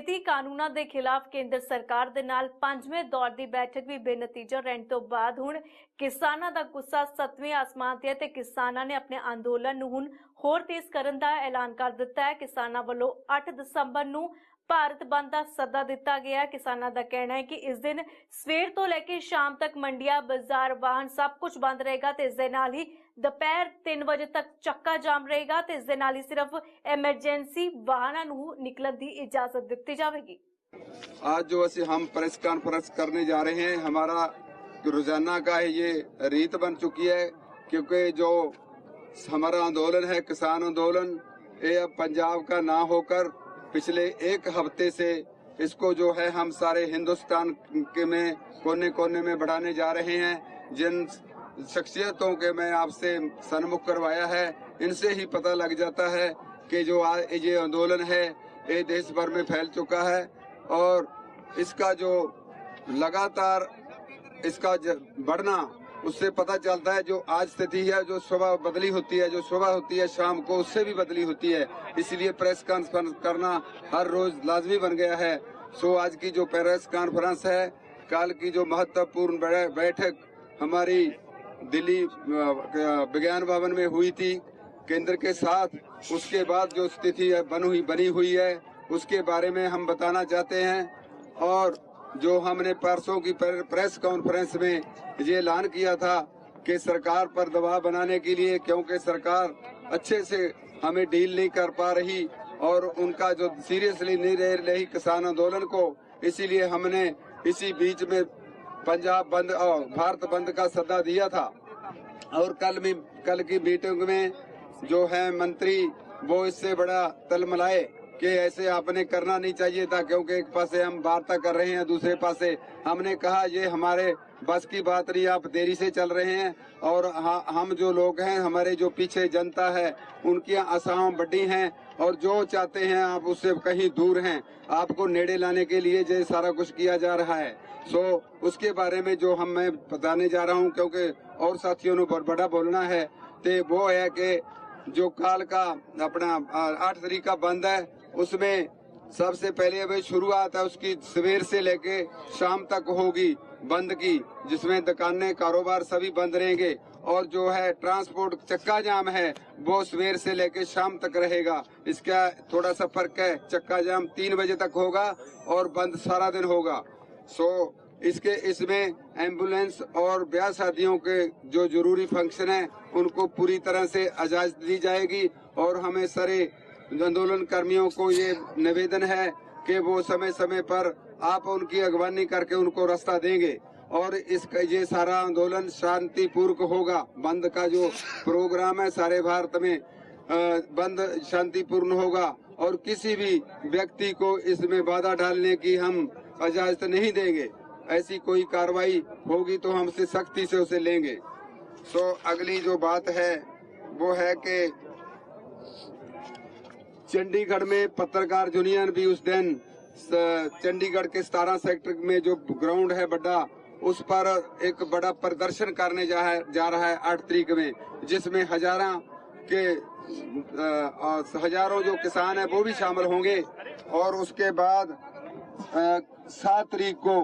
ਖੇਤੀ ਕਾਨੂੰਨਾਂ ਦੇ ਖਿਲਾਫ ਕੇਂਦਰ ਸਰਕਾਰ ਦੇ ਨਾਲ 5ਵੇਂ ਦੌਰ ਦੀ ਬੈਠਕ ਵੀ ਬੇਨਤੀਜਾ ਰਹਿਣ ਤੋਂ ਬਾਅਦ ਹੁਣ ਕਿਸਾਨਾਂ ਦਾ ਗੁੱਸਾ 7ਵੇਂ ਆਸਮਾਨ ਤੇ ਹੈ ਤੇ ਕਿਸਾਨਾਂ ਨੇ ਆਪਣੇ ਅੰਦੋਲਨ ਨੂੰ ਹੁਣ ਹੋਰ ਤੇਜ਼ ਕਰਨ ਦਾ ਐਲਾਨ ਕਰ ਦਿੱਤਾ ਹੈ। ਕਿਸਾਨਾਂ ਵੱਲੋਂ 8 ਦਸੰਬਰ ਨੂੰ भारत बंद का सदा दिता गया। किसानों का कहना है कि इस दिन सवेर तो लेकर शाम तक मंडियां, बाजार, वाहन सब कुछ बंद रहेगा ते इस दे नाल ही दोपहर 3 बजे तक चक्का जाम रहेगा ते इस दे नाल ही सिर्फ एमरजेंसी वाहनों नूं निकलण दी इजाजत दी जाएगी। आज जो हम प्रेस कॉन्फ्रेंस करने जा रहे हैं, हमारा रोजाना का ये रीत बन चुकी है, क्योंकि जो हमारा आंदोलन है किसान आंदोलन, ये अब पंजाब का ना होकर पिछले एक हफ्ते से इसको जो है हम सारे हिंदुस्तान के में कोने कोने में बढ़ाने जा रहे हैं। जिन शख्सियतों के मैं आपसे सन्मुख करवाया है, इनसे ही पता लग जाता है कि जो ये आंदोलन है ये देश भर में फैल चुका है और इसका जो लगातार इसका बढ़ना, उससे पता चलता है जो आज स्थिति है, जो सुबह बदली होती है, जो सुबह होती है शाम को उससे भी बदली होती है। इसलिए प्रेस कॉन्फ्रेंस करना हर रोज लाजमी बन गया है। सो आज की जो प्रेस कॉन्फ्रेंस है, कल की जो महत्वपूर्ण बैठक हमारी दिल्ली विज्ञान भवन में हुई थी केंद्र के साथ, उसके बाद जो स्थिति है बनी हुई है उसके बारे में हम बताना चाहते हैं। और जो हमने परसों की प्रेस कॉन्फ्रेंस में ये ऐलान किया था कि सरकार पर दबाव बनाने के लिए, क्योंकि सरकार अच्छे से हमें डील नहीं कर पा रही और उनका जो सीरियसली नहीं ले रही किसान आंदोलन को, इसीलिए हमने इसी बीच में पंजाब बंद और भारत बंद का सद्दा दिया था। और कल की मीटिंग में जो है मंत्री वो इससे बड़ा तलमलाए कि ऐसे आपने करना नहीं चाहिए था, क्योंकि एक पासे हम वार्ता कर रहे हैं, दूसरे पासे हमने कहा ये हमारे बस की बात नहीं, आप देरी से चल रहे हैं। और हम जो लोग हैं, हमारे जो पीछे जनता है, उनकी आशाएं बड़ी हैं और जो चाहते हैं आप उससे कहीं दूर हैं। आपको नेड़े लाने के लिए ये सारा कुछ किया जा रहा है। सो उसके बारे में जो मैं बताने जा रहा हूँ, क्योंकि और साथियों ने बड़ा बोलना है, तो वो है कि जो काल का अपना 8 तारीख का बंद है, उसमें सबसे पहले अभी शुरुआत है उसकी सवेर से लेके शाम तक होगी बंद की, जिसमें दुकानें, कारोबार सभी बंद रहेंगे। और जो है ट्रांसपोर्ट चक्का जाम है वो सवेर से लेके शाम तक रहेगा। इसका थोड़ा सा फर्क है, चक्का जाम 3 बजे तक होगा और बंद सारा दिन होगा। सो इसमें एम्बुलेंस और ब्याह शादियों के जो जरूरी फंक्शन है उनको पूरी तरह से इजाजत दी जाएगी। और हमें सारे आंदोलन कर्मियों को ये निवेदन है कि वो समय समय पर आप उनकी अगवानी करके उनको रास्ता देंगे और इसका ये सारा आंदोलन शांतिपूर्वक होगा। बंद का जो प्रोग्राम है सारे भारत में बंद शांतिपूर्ण होगा और किसी भी व्यक्ति को इसमें बाधा डालने की हम इजाजत नहीं देंगे। ऐसी कोई कार्रवाई होगी तो हम उसे सख्ती से उसे लेंगे। सो अगली जो बात है वो है कि चंडीगढ़ में पत्रकार यूनियन भी उस दिन चंडीगढ़ के 17 सेक्टर में जो ग्राउंड है बड़ा, उस पर एक बड़ा प्रदर्शन करने जा रहा है 8 तारीख में, जिसमें हजारों जो किसान है वो भी शामिल होंगे। और उसके बाद 7 तारीख को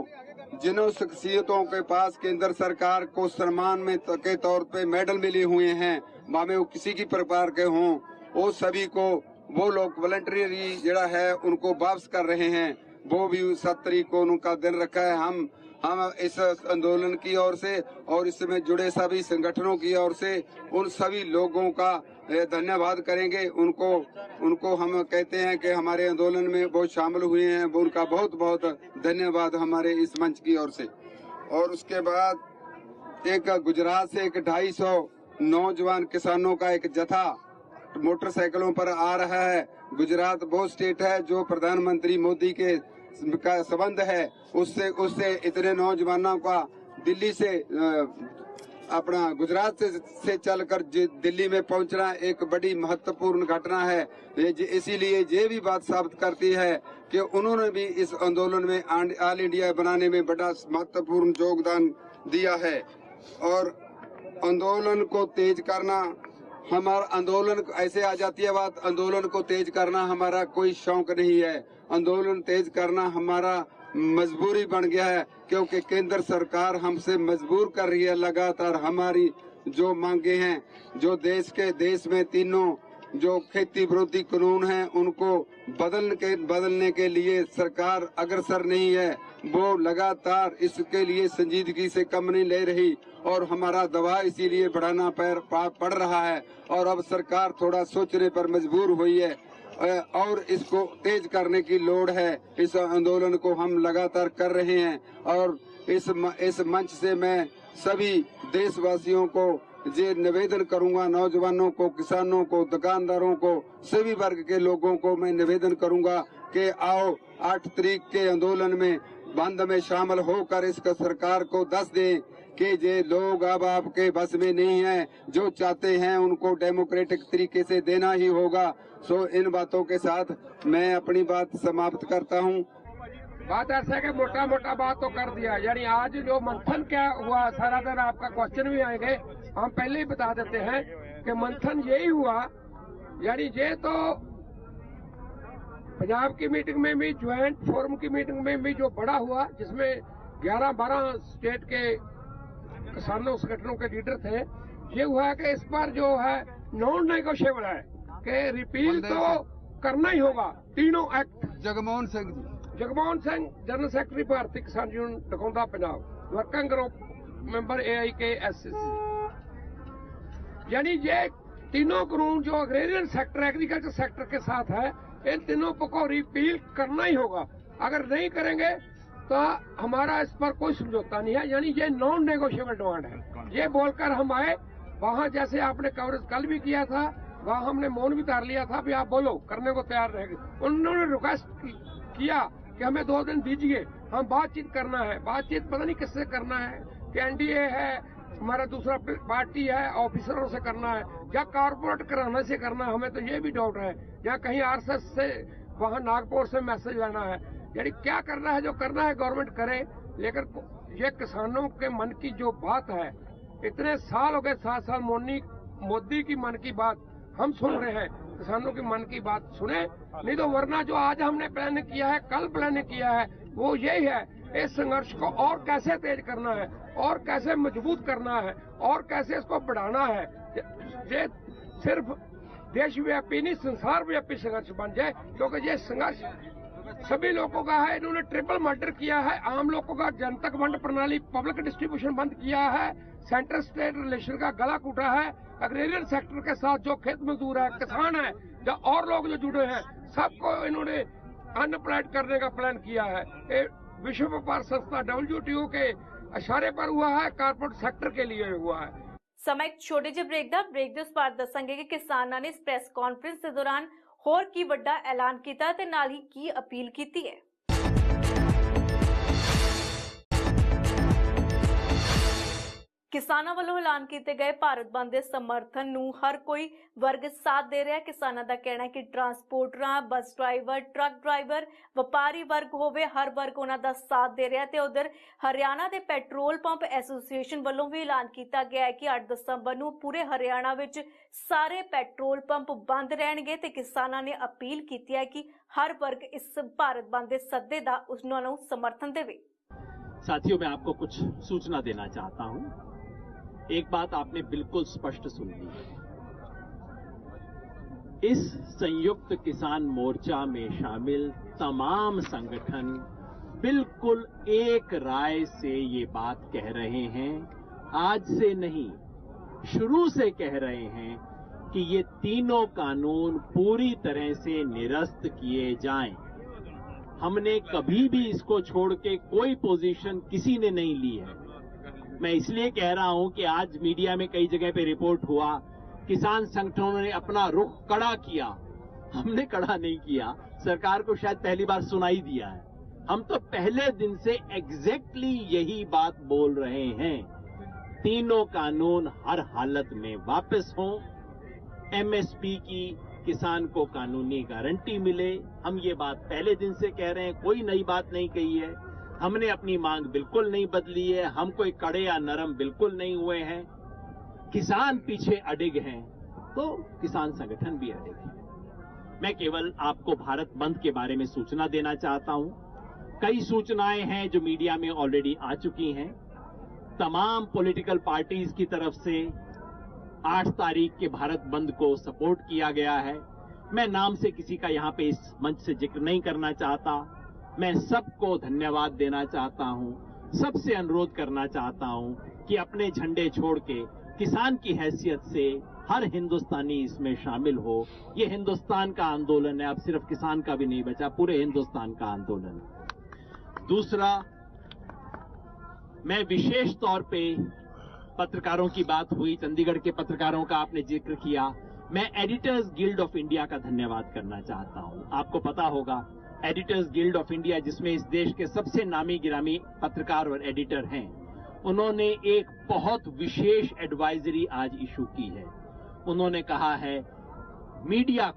जिन शख्सियतों के पास केंद्र सरकार को सम्मान में के तौर पे मेडल मिले हुए हैं, भावे वो किसी की प्रकार के हों, वो सभी को वो लोग वॉलंटरी जड़ा है उनको वापस कर रहे हैं। वो भी 7 तारीख को उनका दिन रखा है। हम इस आंदोलन की ओर से और इसमें जुड़े सभी संगठनों की ओर से उन सभी लोगों का धन्यवाद करेंगे। उनको हम कहते हैं कि हमारे आंदोलन में वो शामिल हुए हैं, वो उनका बहुत बहुत धन्यवाद हमारे इस मंच की ओर से। और उसके बाद एक गुजरात से 250 नौजवान किसानों का एक जथा मोटरसाइकिलों पर आ रहा है। गुजरात वो स्टेट है जो प्रधानमंत्री मोदी के का संबंध है, उससे इतने नौजवानों का दिल्ली से अपना गुजरात से चलकर दिल्ली में पहुंचना एक बड़ी महत्वपूर्ण घटना है। इसीलिए ये भी बात साबित करती है कि उन्होंने भी इस आंदोलन में ऑल इंडिया बनाने में बड़ा महत्वपूर्ण योगदान दिया है। और आंदोलन को तेज करना हमारा आंदोलन ऐसे आ जाती है बात, आंदोलन को तेज करना हमारा कोई शौक नहीं है। आंदोलन तेज करना हमारा मजबूरी बन गया है, क्योंकि केंद्र सरकार हमसे मजबूर कर रही है। लगातार हमारी जो मांगे हैं, जो देश में तीनों जो खेती विरोधी कानून हैं उनको बदलने के लिए सरकार अग्रसर नहीं है। वो लगातार इसके लिए संजीदगी से कम नहीं ले रही और हमारा दबाव इसीलिए बढ़ाना पड़ रहा है। और अब सरकार थोड़ा सोचने पर मजबूर हुई है और इसको तेज करने की लोड़ है। इस आंदोलन को हम लगातार कर रहे हैं और इस मंच से मैं सभी देशवासियों को ये निवेदन करूंगा, नौजवानों को, किसानों को, दुकानदारों को, सभी वर्ग के लोगों को मैं निवेदन करूंगा कि आओ 8 तारीख के आंदोलन में बंद में शामिल होकर इसका सरकार को दस दें कि ये लोग अब आपके बस में नहीं है। जो चाहते हैं उनको डेमोक्रेटिक तरीके से देना ही होगा। सो इन बातों के साथ मैं अपनी बात समाप्त करता हूँ। बात ऐसा है कि मोटा मोटा बात तो कर दिया, यानी आज जो मंथन क्या हुआ सारा दिन आपका क्वेश्चन भी आएंगे, हम पहले ही बता देते हैं कि मंथन यही हुआ। यानी ये तो पंजाब की मीटिंग में भी, ज्वाइंट फोरम की मीटिंग में भी जो बड़ा हुआ, जिसमें 11-12 स्टेट के किसानों संगठनों के लीडर थे, ये हुआ है कि इस पर जो है नॉन नेगोशिएबल है कि रिपील तो करना ही होगा तीनों act. Jagmohan Singh general secretary Bharatiya Kisan union Dakaunda Punjab, working group member AIKSCC, यानी ये तीनों कानून जो अग्रेरियन सेक्टर, एग्रीकल्चर सेक्टर के साथ है, इन तीनों को रिपील करना ही होगा। अगर नहीं करेंगे तो हमारा इस पर कोई समझौता नहीं है। यानी ये नॉन नेगोशिएबल डिमांड है। ये बोलकर हम आए वहां, जैसे आपने कवरेज कल भी किया था, वहां हमने मौन भी तार लिया था भी आप बोलो, करने को तैयार रहेंगे। उन्होंने रिक्वेस्ट किया कि हमें 2 दिन दीजिए, हम बातचीत करना है। बातचीत पता नहीं किससे करना है, कि NDA है, हमारा दूसरा पार्टी है, ऑफिसरों से करना है या कारपोरेट कराने से करना है, हमें तो ये भी डाउट है। या कहीं RSS से वहां नागपुर से मैसेज लाना है। यानी क्या करना है, जो करना है गवर्नमेंट करे, लेकिन ये किसानों के मन की जो बात है, इतने साल हो गए, 7 साल मोदी की मन की बात हम सुन रहे हैं, किसानों की मन की बात सुने, नहीं तो वरना जो आज हमने प्लान किया है, कल प्लान किया है, वो यही है, इस संघर्ष को और कैसे तेज करना है और कैसे मजबूत करना है और कैसे इसको बढ़ाना है। ये सिर्फ देशव्यापी नहीं, संसार व्यापी संघर्ष बन जाए, क्योंकि ये संघर्ष सभी लोगों का है। इन्होंने ट्रिपल मर्डर किया है, आम लोगों का जनतक वंड प्रणाली, पब्लिक डिस्ट्रीब्यूशन बंद किया है, सेंट्रल स्टेट रिलेशन का गला कूटा है, अग्रेरियन सेक्टर के साथ जो खेत मजदूर है, किसान है, या और लोग जो जुड़े हैं, सबको इन्होंने अनएम्प्लॉयड करने का प्लान किया है। विश्व व्यापार संस्था WTO के इशारे पर हुआ है, कारपोरेट सेक्टर के लिए हुआ है। समय एक छोटे ਜਿਹੇ ਬ੍ਰੇਕ ਦੇ ਬਾਅਦ ਦੱਸਾਂਗੇ ਕਿ ਕਿਸਾਨਾਂ ਨੇ ਇਸ ਪ੍ਰੈਸ ਕਾਨਫਰੰਸ ਦੇ ਦੌਰਾਨ ਹੋਰ ਕੀ ਵੱਡਾ ਐਲਾਨ ਕੀਤਾ ਤੇ ਨਾਲ ਹੀ ਕੀ ਅਪੀਲ ਕੀਤੀ ਹੈ। ਕਿਸਾਨਾਂ ਵੱਲੋਂ ਐਲਾਨ ਕੀਤੇ ਗਏ ਭਾਰਤ ਬੰਦ ਦੇ ਸਮਰਥਨ ਨੂੰ ਹਰ ਕੋਈ ਵਰਗ ਸਾਥ ਦੇ ਰਿਹਾ ਹੈ। ਕਿਸਾਨਾਂ ਦਾ ਕਹਿਣਾ ਹੈ ਕਿ ਟਰਾਂਸਪੋਰਟਰਾਂ, ਬੱਸ ਡਰਾਈਵਰ, ਟਰੱਕ ਡਰਾਈਵਰ, ਵਪਾਰੀ ਵਰਗ ਹੋਵੇ, ਹਰ ਵਰਗ ਉਹਨਾਂ ਦਾ ਸਾਥ ਦੇ ਰਿਹਾ ਤੇ ਉਧਰ ਹਰਿਆਣਾ ਦੇ ਪੈਟਰੋਲ ਪੰਪ ਐਸੋਸੀਏਸ਼ਨ ਵੱਲੋਂ ਵੀ ਐਲਾਨ ਕੀਤਾ ਗਿਆ ਹੈ ਕਿ 8 ਦਸੰਬਰ ਨੂੰ ਪੂਰੇ ਹਰਿਆਣਾ ਵਿੱਚ ਸਾਰੇ ਪੈਟਰੋਲ ਪੰਪ ਬੰਦ ਰਹਿਣਗੇ ਤੇ ਕਿਸਾਨਾਂ ਨੇ ਅਪੀਲ ਕੀਤੀ ਹੈ ਕਿ ਹਰ ਵਰਗ ਇਸ ਭਾਰਤ ਬੰਦ ਦੇ ਸੱਦੇ ਦਾ ਉਹਨਾਂ ਨੂੰ ਸਮਰਥਨ ਦੇਵੇ। साथियों, मैं आपको कुछ सूचना देना चाहता हूं। एक बात आपने बिल्कुल स्पष्ट सुन ली, इस संयुक्त किसान मोर्चा में शामिल तमाम संगठन बिल्कुल एक राय से ये बात कह रहे हैं, आज से नहीं शुरू से कह रहे हैं कि ये तीनों कानून पूरी तरह से निरस्त किए जाएं। हमने कभी भी इसको छोड़ के कोई पोजीशन किसी ने नहीं ली है। मैं इसलिए कह रहा हूं कि आज मीडिया में कई जगह पे रिपोर्ट हुआ, किसान संगठनों ने अपना रुख कड़ा किया। हमने कड़ा नहीं किया, सरकार को शायद पहली बार सुनाई दिया है। हम तो पहले दिन से एग्जैक्टली यही बात बोल रहे हैं, तीनों कानून हर हालत में वापस हों, MSP की किसान को कानूनी गारंटी मिले। हम ये बात पहले दिन से कह रहे हैं, कोई नई बात नहीं कही है। हमने अपनी मांग बिल्कुल नहीं बदली है, हम कोई कड़े या नरम बिल्कुल नहीं हुए हैं। किसान पीछे अडिग हैं, तो किसान संगठन भी अड़े हैं। मैं केवल आपको भारत बंद के बारे में सूचना देना चाहता हूं। कई सूचनाएं हैं जो मीडिया में ऑलरेडी आ चुकी हैं। तमाम पॉलिटिकल पार्टीज की तरफ से 8 तारीख के भारत बंद को सपोर्ट किया गया है। मैं नाम से किसी का यहां पे इस मंच से जिक्र नहीं करना चाहता। मैं सबको धन्यवाद देना चाहता हूं, सबसे अनुरोध करना चाहता हूं कि अपने झंडे छोड़ के किसान की हैसियत से हर हिंदुस्तानी इसमें शामिल हो। ये हिंदुस्तान का आंदोलन है, अब सिर्फ किसान का भी नहीं बचा, पूरे हिंदुस्तान का आंदोलन है। दूसरा, मैं विशेष तौर पे पत्रकारों की बात हुई, चंडीगढ़ के पत्रकारों का आपने जिक्र किया, मैं एडिटर्स गिल्ड ऑफ इंडिया का धन्यवाद करना चाहता हूं। आपको पता होगा एडिटर्स गिल्ड ऑफ इंडिया, जिसमें इस देश के सबसे नामी गिरामी पत्रकार और एडिटर हैं, उन्होंने एक बहुत विशेष एडवाइजरी आज इशू की है। उन्होंने कहा है मीडिया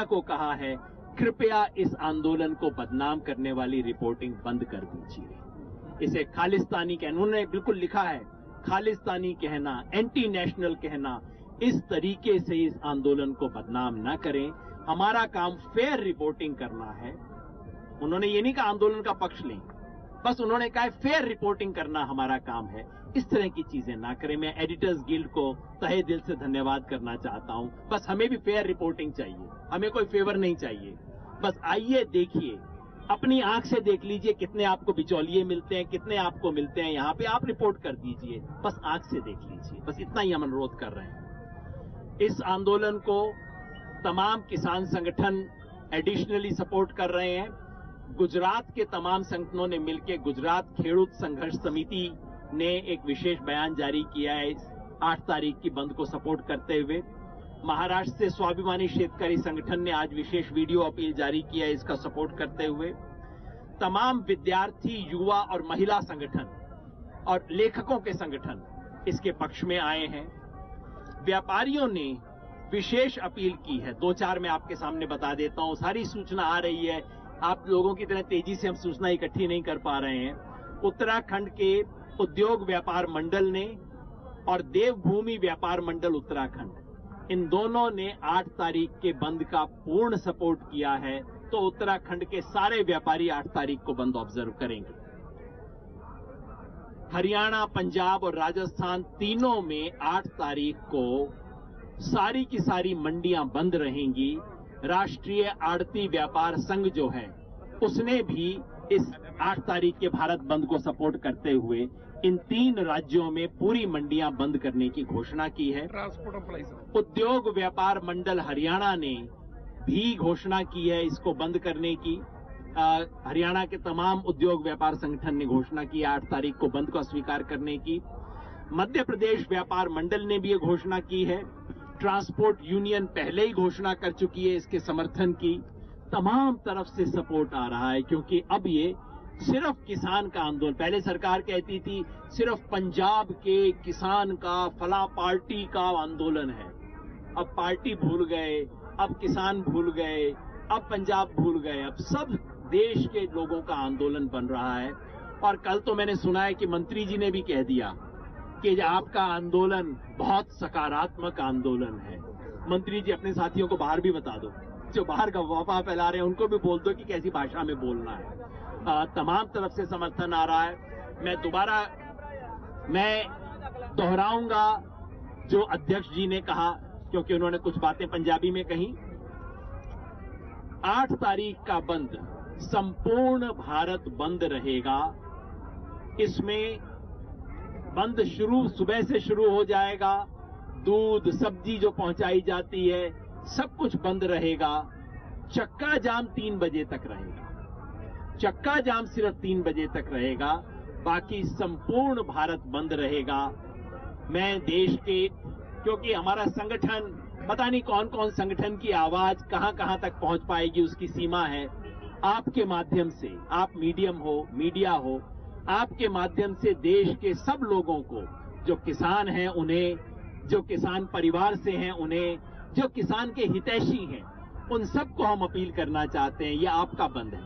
को कहा है, कृपया इस आंदोलन को बदनाम करने वाली रिपोर्टिंग बंद कर दीजिए। इसे खालिस्तानी कहना, उन्होंने बिल्कुल लिखा है, खालिस्तानी कहना, एंटी नेशनल कहना, इस तरीके से इस आंदोलन को बदनाम न करें। हमारा काम फेयर रिपोर्टिंग करना है। उन्होंने ये नहीं कहा आंदोलन का पक्ष लें, बस उन्होंने कहा फेयर रिपोर्टिंग करना हमारा काम है। इस तरह की चीजें ना करें। मैं एडिटर्स गिल्ड को तहे दिल से धन्यवाद करना चाहता हूं। बस हमें भी फेयर रिपोर्टिंग चाहिए, हमें कोई फेवर नहीं चाहिए। बस आइए, देखिए, अपनी आंख से देख लीजिए कितने आपको बिचौलिए मिलते हैं, कितने आपको मिलते हैं, यहां पे आप रिपोर्ट कर दीजिए, बस आंख से देख लीजिए। बस इतना ही हम अनुरोध कर रहे हैं। इस आंदोलन को तमाम किसान संगठन एडिशनली सपोर्ट कर रहे हैं। गुजरात के तमाम संगठनों ने मिलकर गुजरात खेडूत संघर्ष समिति ने एक विशेष बयान जारी किया है इस 8 तारीख की बंद को सपोर्ट करते हुए। महाराष्ट्र से स्वाभिमानी शेतकरी संगठन ने आज विशेष वीडियो अपील जारी किया है इसका सपोर्ट करते हुए। तमाम विद्यार्थी, युवा और महिला संगठन और लेखकों के संगठन इसके पक्ष में आए हैं। व्यापारियों ने विशेष अपील की है। 2-4 मैं आपके सामने बता देता हूं। सारी सूचना आ रही है, आप लोगों की तरह तेजी से हम सूचना इकट्ठी नहीं कर पा रहे हैं। उत्तराखंड के उद्योग व्यापार मंडल ने और देवभूमि व्यापार मंडल उत्तराखंड, इन दोनों ने 8 तारीख के बंद का पूर्ण सपोर्ट किया है। तो उत्तराखंड के सारे व्यापारी 8 तारीख को बंद ऑब्जर्व करेंगे। हरियाणा, पंजाब और राजस्थान तीनों में 8 तारीख को सारी की सारी मंडियां बंद रहेंगी। राष्ट्रीय आड़ती व्यापार संघ जो है उसने भी इस 8 तारीख के भारत बंद को सपोर्ट करते हुए इन 3 राज्यों में पूरी मंडियां बंद करने की घोषणा की है। उद्योग व्यापार मंडल हरियाणा ने भी घोषणा की है इसको बंद करने की। हरियाणा के तमाम उद्योग व्यापार संगठन ने घोषणा की 8 तारीख को बंद को स्वीकार करने की। मध्य प्रदेश व्यापार मंडल ने भी ये घोषणा की है। ट्रांसपोर्ट यूनियन पहले ही घोषणा कर चुकी है इसके समर्थन की। तमाम तरफ से सपोर्ट आ रहा है, क्योंकि अब ये सिर्फ किसान का आंदोलन, पहले सरकार कहती थी सिर्फ पंजाब के किसान का, फला पार्टी का आंदोलन है। अब पार्टी भूल गए, अब किसान भूल गए, अब पंजाब भूल गए, अब सब देश के लोगों का आंदोलन बन रहा है। और कल तो मैंने सुना है कि मंत्री जी ने भी कह दिया कि आपका आंदोलन बहुत सकारात्मक आंदोलन है। मंत्री जी, अपने साथियों को बाहर भी बता दो, जो बाहर का अफवाह फैला रहे हैं उनको भी बोल दो कि कैसी भाषा में बोलना है। तमाम तरफ से समर्थन आ रहा है। मैं दोहराऊंगा जो अध्यक्ष जी ने कहा, क्योंकि उन्होंने कुछ बातें पंजाबी में कही। 8 तारीख का बंद संपूर्ण भारत बंद रहेगा। इसमें बंद सुबह से शुरू हो जाएगा। दूध, सब्जी जो पहुंचाई जाती है सब कुछ बंद रहेगा। चक्का जाम 3 बजे तक रहेगा। चक्का जाम सिर्फ 3 बजे तक रहेगा, बाकी संपूर्ण भारत बंद रहेगा। मैं देश के, क्योंकि हमारा संगठन, पता नहीं कौन कौन संगठन की आवाज कहां तक पहुंच पाएगी उसकी सीमा है। आपके माध्यम से, आप मीडिया हो, आपके माध्यम से देश के सब लोगों को, जो किसान हैं उन्हें, जो किसान परिवार से हैं उन्हें, जो किसान के हितैषी हैं उन सबको हम अपील करना चाहते हैं। ये आपका बंद है,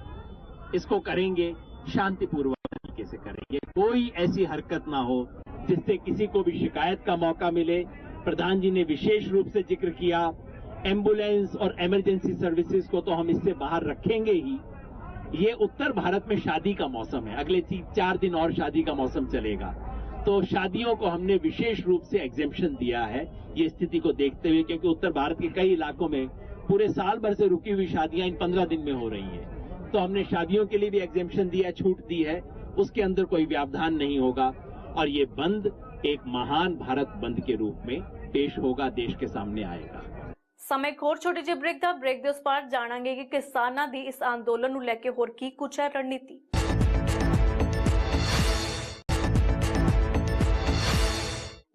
इसको करेंगे शांतिपूर्वक तरीके से करेंगे। कोई ऐसी हरकत ना हो जिससे किसी को भी शिकायत का मौका मिले, प्रधान जी ने विशेष रूप से जिक्र किया, एम्बुलेंस और इमरजेंसी सर्विसेज को तो हम इससे बाहर रखेंगे ही। ये उत्तर भारत में शादी का मौसम है, अगले 4 दिन और शादी का मौसम चलेगा, तो शादियों को हमने विशेष रूप से एग्जेम्पशन दिया है ये स्थिति को देखते हुए, क्योंकि उत्तर भारत के कई इलाकों में पूरे साल भर से रुकी हुई शादियां इन 15 दिन में हो रही हैं। तो हमने शादियों के लिए भी एग्जेम्पशन दिया, छूट दी है, उसके अंदर कोई व्यवधान नहीं होगा और ये बंद एक महान भारत बंद के रूप में पेश होगा, देश के सामने आएगा। समय एक होर छोटी जी ब्रेक था। ब्रेक दे उस पार जानांगे कि किसानां दी इस अंदोलन नूं लैके होर की कुछ है रणनीति।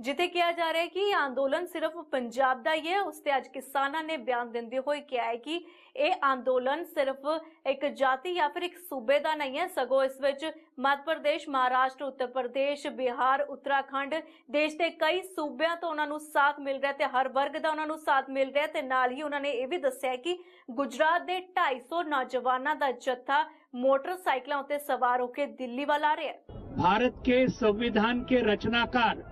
जिथे कहा जा रहा है कि यह अंदोलन सिर्फ पंजाब का ही है, उससे अज किसानां ने बयान देंदे हुए कहा है कि यह अंदोलन सिर्फ एक जाति या फिर एक सूबे का नहीं है, सगों इस विच मध्य प्रदेश, महाराष्ट्र, उत्तर प्रदेश, बिहार, उत्तराखंड, देश के कई सूबों तो उन्होंने साथ मिल रहा है, हर वर्ग का उन्होंने साथ मिल रहा है। नाल ही उन्होंने ये भी दस्सिया कि गुजरात के 250 नौजवानों का जत्था मोटरसाइकिलों उत्ते सवार होकर दिल्ली वाल आ रहा है। भारत के संविधान के रचनाकार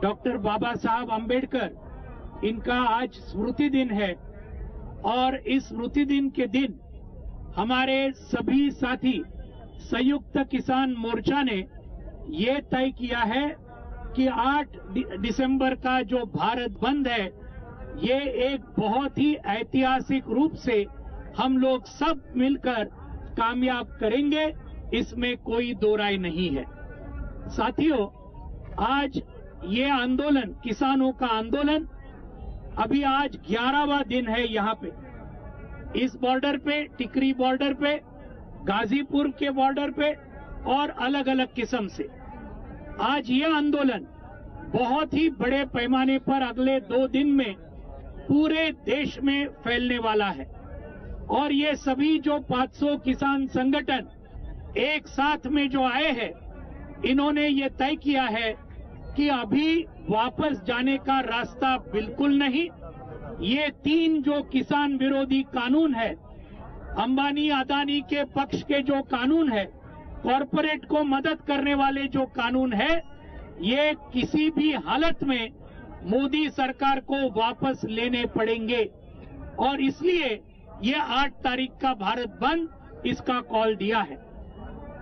डॉक्टर बाबा साहब अम्बेडकर, इनका आज स्मृति दिन है और इस स्मृति दिन के दिन हमारे सभी साथी संयुक्त किसान मोर्चा ने ये तय किया है कि 8 दिसंबर का जो भारत बंद है, ये एक बहुत ही ऐतिहासिक रूप से हम लोग सब मिलकर कामयाब करेंगे, इसमें कोई दो राय नहीं है। साथियों, आज ये आंदोलन, किसानों का आंदोलन, अभी आज 11वां दिन है। यहाँ पे इस बॉर्डर पे, टिकरी बॉर्डर पे, गाजीपुर के बॉर्डर पे और अलग अलग किस्म से आज ये आंदोलन बहुत ही बड़े पैमाने पर अगले 2 दिन में पूरे देश में फैलने वाला है। और ये सभी जो 500 किसान संगठन एक साथ में जो आए हैं, इन्होंने ये तय किया है कि अभी वापस जाने का रास्ता बिल्कुल नहीं। ये 3 जो किसान विरोधी कानून है, अंबानी अदानी के पक्ष के जो कानून है, कॉरपोरेट को मदद करने वाले जो कानून है, ये किसी भी हालत में मोदी सरकार को वापस लेने पड़ेंगे। और इसलिए ये 8 तारीख का भारत बंद, इसका कॉल दिया है।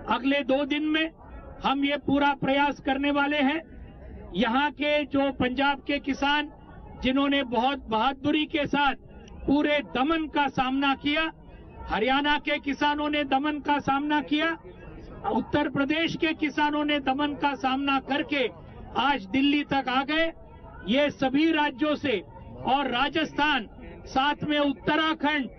अगले 2 दिन में हम ये पूरा प्रयास करने वाले हैं। यहाँ के जो पंजाब के किसान, जिन्होंने बहुत बहादुरी के साथ पूरे दमन का सामना किया, हरियाणा के किसानों ने दमन का सामना किया, उत्तर प्रदेश के किसानों ने दमन का सामना करके आज दिल्ली तक आ गए। ये सभी राज्यों से और राजस्थान, साथ में उत्तराखंड,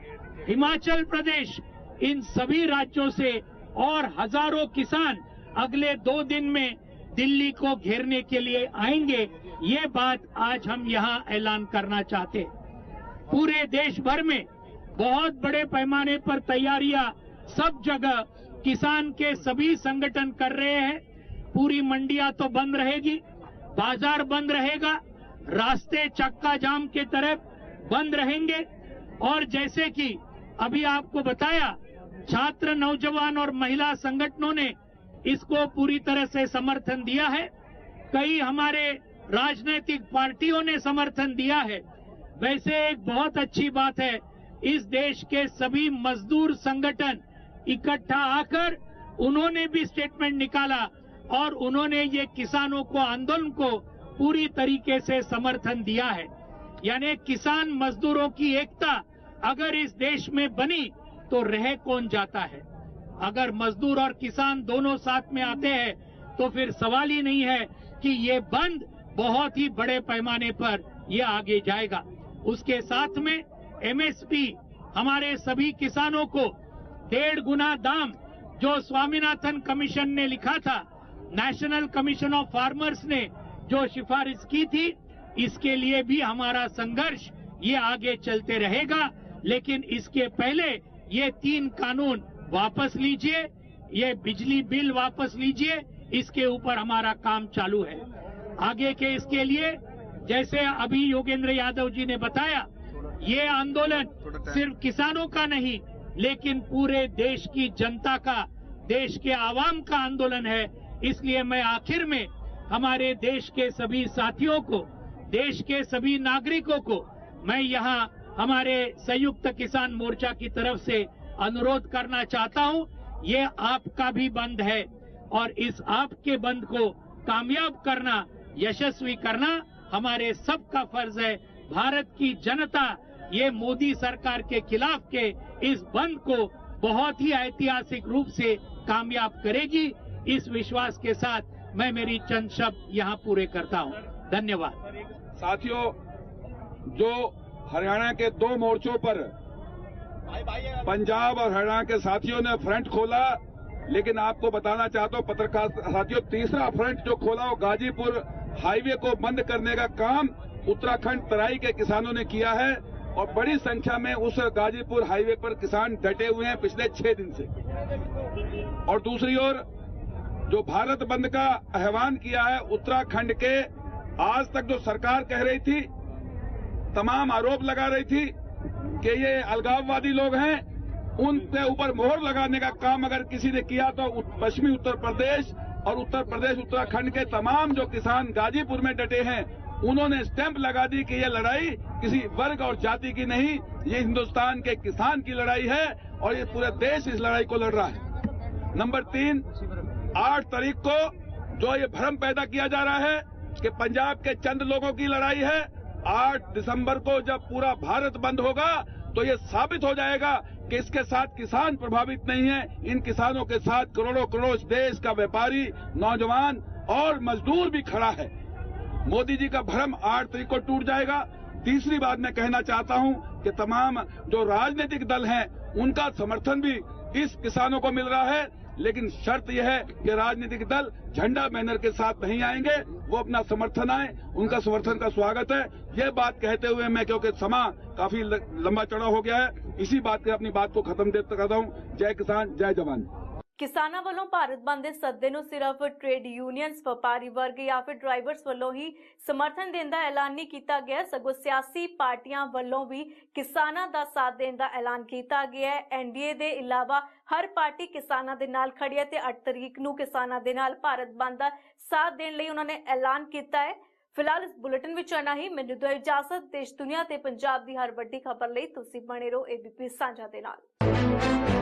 हिमाचल प्रदेश, इन सभी राज्यों से और हजारों किसान अगले 2 दिन में दिल्ली को घेरने के लिए आएंगे। ये बात आज हम यहाँ ऐलान करना चाहते हैं। पूरे देश भर में बहुत बड़े पैमाने पर तैयारियां सब जगह किसान के सभी संगठन कर रहे हैं। पूरी मंडियां तो बंद रहेगी, बाजार बंद रहेगा, रास्ते चक्का जाम के तरफ बंद रहेंगे। और जैसे कि अभी आपको बताया, छात्र, नौजवान और महिला संगठनों ने इसको पूरी तरह से समर्थन दिया है। कई हमारे राजनीतिक पार्टियों ने समर्थन दिया है। वैसे एक बहुत अच्छी बात है, इस देश के सभी मजदूर संगठन इकट्ठा आकर उन्होंने भी स्टेटमेंट निकाला और उन्होंने ये किसानों को, आंदोलन को पूरी तरीके से समर्थन दिया है। यानी किसान मजदूरों की एकता अगर इस देश में बनी तो रह कौन जाता है। अगर मजदूर और किसान दोनों साथ में आते हैं तो फिर सवाल ही नहीं है कि ये बंद बहुत ही बड़े पैमाने पर ये आगे जाएगा। उसके साथ में एमएसपी, हमारे सभी किसानों को 1.5 गुना दाम जो स्वामीनाथन कमीशन ने लिखा था, नेशनल कमीशन ऑफ फार्मर्स ने जो सिफारिश की थी, इसके लिए भी हमारा संघर्ष ये आगे चलते रहेगा। लेकिन इसके पहले ये 3 कानून वापस लीजिए, ये बिजली बिल वापस लीजिए, इसके ऊपर हमारा काम चालू है। आगे के इसके लिए, जैसे अभी योगेंद्र यादव जी ने बताया, ये आंदोलन सिर्फ किसानों का नहीं, लेकिन पूरे देश की जनता का, देश के आवाम का आंदोलन है। इसलिए मैं आखिर में हमारे देश के सभी साथियों को देश के सभी नागरिकों को मैं यहाँ हमारे संयुक्त किसान मोर्चा की तरफ से अनुरोध करना चाहता हूँ, ये आपका भी बंद है और इस आपके बंद को कामयाब करना, यशस्वी करना हमारे सबका फर्ज है। भारत की जनता ये मोदी सरकार के खिलाफ के इस बंद को बहुत ही ऐतिहासिक रूप से कामयाब करेगी। इस विश्वास के साथ मैं मेरी चंद शब्द यहाँ पूरे करता हूँ। धन्यवाद। साथियों, जो हरियाणा के 2 मोर्चों पर पंजाब और हरियाणा के साथियों ने फ्रंट खोला, लेकिन आपको बताना चाहता हूँ पत्रकार साथियों, तीसरा फ्रंट जो खोला वो गाजीपुर हाईवे को बंद करने का काम उत्तराखंड तराई के किसानों ने किया है और बड़ी संख्या में उस गाजीपुर हाईवे पर किसान डटे हुए हैं पिछले 6 दिन से। और दूसरी ओर जो भारत बंद का आह्वान किया है उत्तराखंड के, आज तक जो सरकार कह रही थी, तमाम आरोप लगा रही थी कि ये अलगाववादी लोग हैं, उनके ऊपर मोहर लगाने का काम अगर किसी ने किया तो पश्चिमी उत्तर प्रदेश और उत्तर प्रदेश उत्तराखंड के तमाम जो किसान गाजीपुर में डटे हैं, उन्होंने स्टैंप लगा दी कि ये लड़ाई किसी वर्ग और जाति की नहीं, ये हिंदुस्तान के किसान की लड़ाई है और ये पूरे देश इस लड़ाई को लड़ रहा है। नंबर 3, 8 तारीख को जो ये भ्रम पैदा किया जा रहा है कि पंजाब के चंद लोगों की लड़ाई है, 8 दिसंबर को जब पूरा भारत बंद होगा तो ये साबित हो जाएगा कि इसके साथ किसान प्रभावित नहीं है। इन किसानों के साथ करोड़ों करोड़ देश का व्यापारी, नौजवान और मजदूर भी खड़ा है। मोदी जी का भ्रम 8 तारीख को टूट जाएगा। तीसरी बात मैं कहना चाहता हूं कि तमाम जो राजनीतिक दल हैं उनका समर्थन भी इस किसानों को मिल रहा है, लेकिन शर्त यह है कि राजनीतिक दल झंडा बैनर के साथ नहीं आएंगे, वो अपना समर्थन आए, उनका समर्थन का स्वागत है। ये बात कहते हुए मैं, क्योंकि समा काफी लंबा चौड़ा हो गया है, इसी बात के अपनी बात को खत्म करता हूं। जय किसान, जय जवान। ਕਿਸਾਨਾਂ ਵੱਲੋਂ ਭਾਰਤ ਬੰਦ ਦੇ ਸੱਦੇ ਨੂੰ ਸਿਰਫ ਟ੍ਰੇਡ ਯੂਨੀਅਨਸ, ਵਪਾਰੀ ਵਰਗ ਜਾਂ ਫਿਰ ਡਰਾਈਵਰਸ ਵੱਲੋਂ ਹੀ ਸਮਰਥਨ ਦੇਣ ਦਾ ਐਲਾਨ ਨਹੀਂ ਕੀਤਾ ਗਿਆ, ਸਗੋਂ ਸਿਆਸੀ ਪਾਰਟੀਆਂ ਵੱਲੋਂ ਵੀ ਕਿਸਾਨਾਂ ਦਾ ਸਾਥ ਦੇਣ ਦਾ ਐਲਾਨ ਕੀਤਾ ਗਿਆ ਹੈ। ਐਨਡੀਏ ਦੇ ਇਲਾਵਾ ਹਰ ਪਾਰਟੀ ਕਿਸਾਨਾਂ ਦੇ ਨਾਲ ਖੜੀ ਹੈ ਤੇ 8 ਤਰੀਕ ਨੂੰ ਕਿਸਾਨਾਂ ਦੇ ਨਾਲ ਭਾਰਤ ਬੰਦ ਦਾ ਸਾਥ ਦੇਣ ਲਈ ਉਹਨਾਂ ਨੇ ਐਲਾਨ ਕੀਤਾ ਹੈ। ਫਿਲਹਾਲ ਇਸ ਬੁਲੇਟਿਨ ਵਿੱਚ ਆਣਾ ਹੀ। ਮੈਨੂੰ ਦਿਓ ਇਜਾਜ਼ਤ। ਦੇਸ਼ ਦੁਨੀਆ ਤੇ ਪੰਜਾਬ ਦੀ ਹਰ ਵੱਡੀ ਖਬਰ ਲਈ ਤੁਸੀਂ ਬਣੇ ਰਹੋ ABP ਸਾਂਝਾ ਦੇ ਨਾਲ।